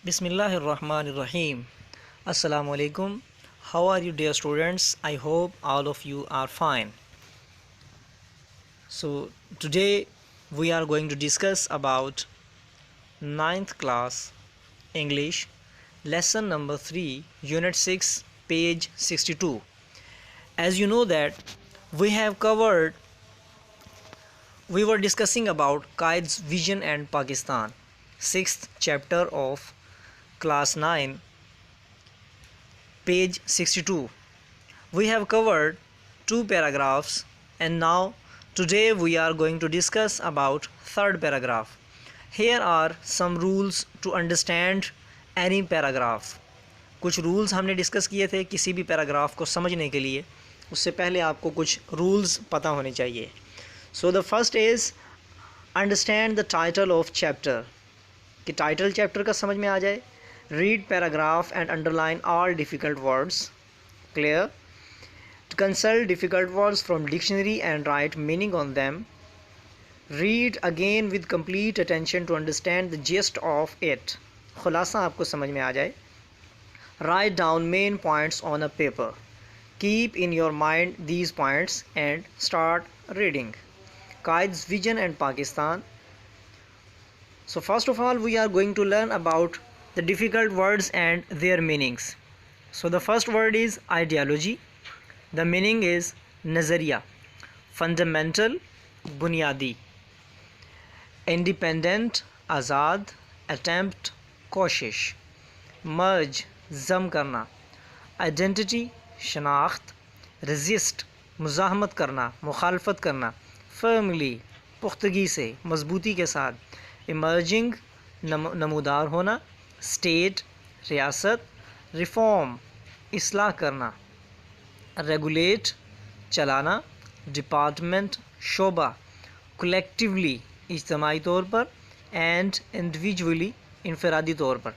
Bismillahirrahmanirrahim. Assalamu alaikum. How are you, dear students? I hope all of you are fine. So today we are going to discuss about ninth class English lesson number 3 unit 6 page 62. As you know that we were discussing about Qaid's vision and Pakistan, 6th chapter of class 9, page 62. We have covered 2 paragraphs, and now today we are going to discuss about 3rd paragraph. Here are some rules to understand any paragraph. कुछ rules हमने discuss किए थे किसी भी paragraph को समझने के लिए. उससे पहले आपको कुछ रूल्स पता होने चाहिए. So the first is understand the title of chapter, कि टाइटल चैप्टर का समझ में आ जाए. Read paragraph and underline all difficult words. Clear? To consult difficult words from dictionary and write meaning on them. Read again with complete attention to understand the gist of it. खुलासा आपको समझ में आ जाए. Write down main points on a paper. Keep in your mind these points and start reading. Qaid's vision and Pakistan. So first of all we are going to learn about the difficult words and their meanings. So the first word is ideology. The meaning is nazariya, fundamental, bunyadi. Independent, azad, attempt, koshish. Merge, zam karna. Identity, shanaख्त. Resist, मुज़ाहमत करना, मुखालफत करना. Firmly, पुख्तगी से, मजबूती के साथ. Emerging, नमूदार होना. State, रियासत. Reform, इस्लाह करना. रेगुलेट, चलाना. डिपार्टमेंट, शोबा. कलेक्टिवली, इज्तमाही तौर पर. एंड इंडिविजुअली, इनफरादी तौर पर.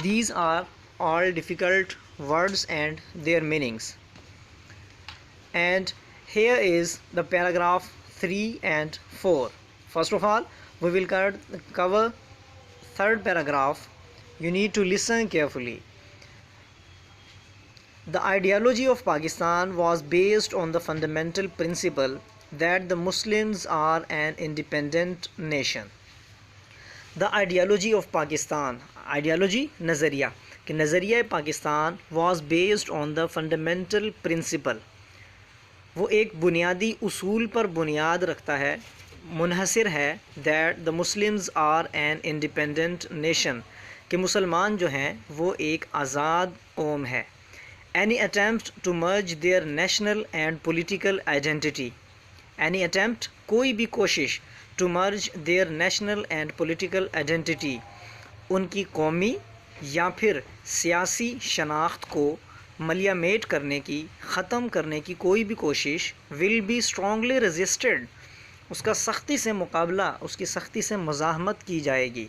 These are all difficult words and their meanings. And here is the paragraph 3 and 4. First of all we will cover 3rd paragraph. You need to listen carefully. The ideology of Pakistan was based on the fundamental principle that the Muslims are an independent nation. The ideology of Pakistan, ideology nazariya, कि नज़रिया Pakistan was based on the fundamental principle, वो एक बुनियादी उसूल पर बुनियाद रखता है, मुनहसिर है, that the Muslims are an independent nation, कि मुसलमान जो हैं वो एक आज़ाद कौम है. Any attempt to merge their national and political identity, any attempt कोई भी कोशिश, to merge their national and political identity उनकी कौमी या फिर सियासी शनाख्त को मलियामेट करने की, ख़त्म करने की कोई भी कोशिश, विल बी स्ट्रॉन्गली रेजिस्टेड, उसका सख्ती से मुकाबला, उसकी सख्ती से मुज़ाहमत की जाएगी.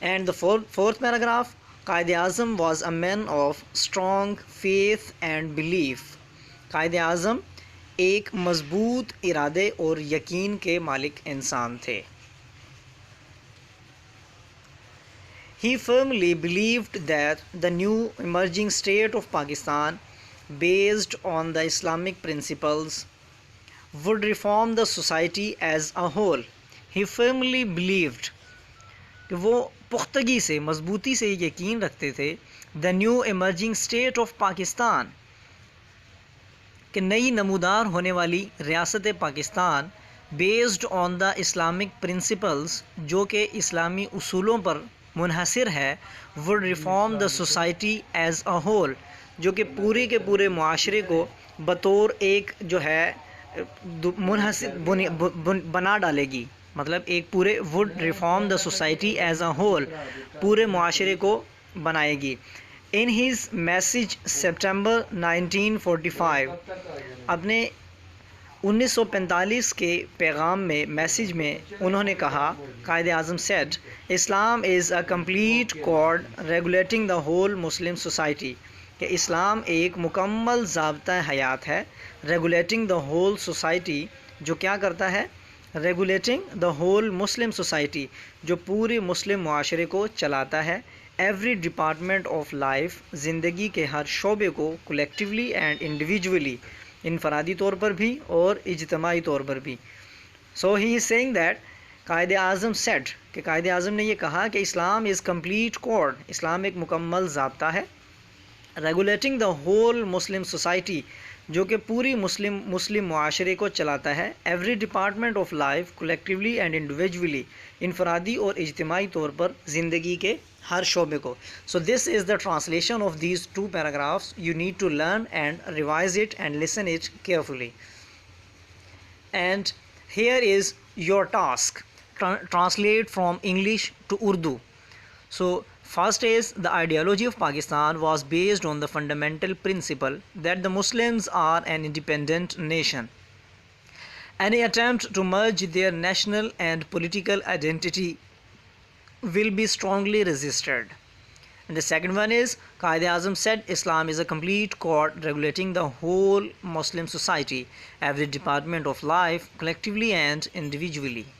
And the fourth paragraph, Quaid Azam was a man of strong faith and belief. Quaid Azam एक मजबूत इरादे और यकीन के मालिक इंसान थे. He firmly believed that the new emerging state of Pakistan, based on the Islamic principles, would reform the society as a whole. He firmly believed, कि वो पुख्तगी से, मजबूती से यकीन रखते थे, the new emerging state of Pakistan, कि नई नमूदार होने वाली रियासत Pakistan, based on the Islamic principles, जो कि इस्लामी उसूलों पर मुनहसिर है, would reform the society as a whole, जो कि पूरे के पूरे मुआशरे को बतौर एक जो है मुनहसिर बना डालेगी. मतलब एक पूरे, would reform the society as a whole, पूरे मुआशरे को बनाएगी. इन हिज मैसेज सितंबर 1945, अपने 1945 के पैगाम में, मैसेज में उन्होंने कहा, Quaid Azam said, Islam is a complete code regulating the whole Muslim society, कि इस्लाम एक मुकम्मल ज़ाब्ता हयात है, रेगुलेटिंग द होल सोसाइटी, जो क्या करता है, regulating the whole Muslim society, जो पूरी मुस्लिम मुआशरे को चलाता है. एवरी डिपार्टमेंट ऑफ लाइफ, ज़िंदगी के हर शोबे को कलेक्टिवली एंड इंडिविजुअली, इनफरादी तौर पर भी और इज्तमाही तौर पर भी। So he is saying that Quaid Azam said कि कायद आज़म ने यह कहा कि इस्लाम इज़ कम्प्लीट कोड, इस्लाम एक मुकम्मल ज़ाब्ता है, regulating the whole Muslim society, जो कि पूरी मुस्लिम मुआशरे को चलाता है, every department of life collectively and individually, इनफरादी और इज्तिमाई तौर पर ज़िंदगी के हर शोबे को। So this is the translation of these two paragraphs. You need to learn and revise it and listen it carefully. And here is your task, translate from English to Urdu. So first is, the ideology of Pakistan was based on the fundamental principle that the Muslims are an independent nation. Any attempt to merge their national and political identity will be strongly resisted. And the second one is, Qaid Azam said Islam is a complete code regulating the whole Muslim society, every department of life, collectively and individually.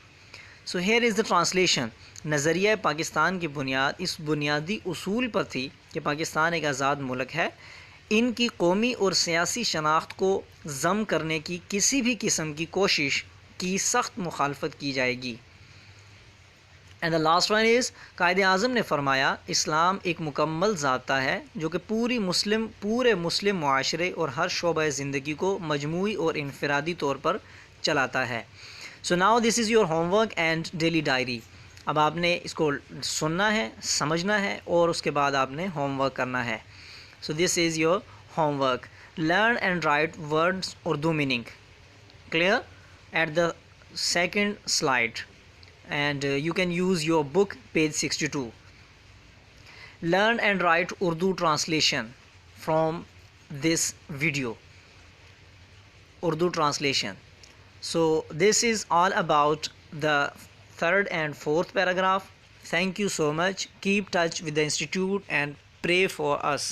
So here is the translation. नज़रिया पाकिस्तान की बुनियाद इस बुनियादी उसूल पर थी कि पाकिस्तान एक आज़ाद मुल्क है, इनकी कौमी और सियासी शनाख्त को ज़म करने की किसी भी किस्म की कोशिश की सख्त मुखालफत की जाएगी। And the last one is, Quaid Azam ने फरमाया इस्लाम एक मुकम्मल ज़ाब्ता है जो कि पूरे मुस्लिम मुआशरे और हर शोबा ज़िंदगी को मजमूई और इनफरादी तौर पर चलाता है। So now this is your homework and daily diary. अब आपने इसको सुनना है, समझना है और उसके बाद आपने होमवर्क करना है। सो this is your homework. Learn and right words Urdu meaning. Clear? At the second slide and you can use your book page 62. Learn and write Urdu translation from this video. Urdu translation. So this is all about the third and fourth paragraph. Thank you so much. Keep touch with the institute and pray for us.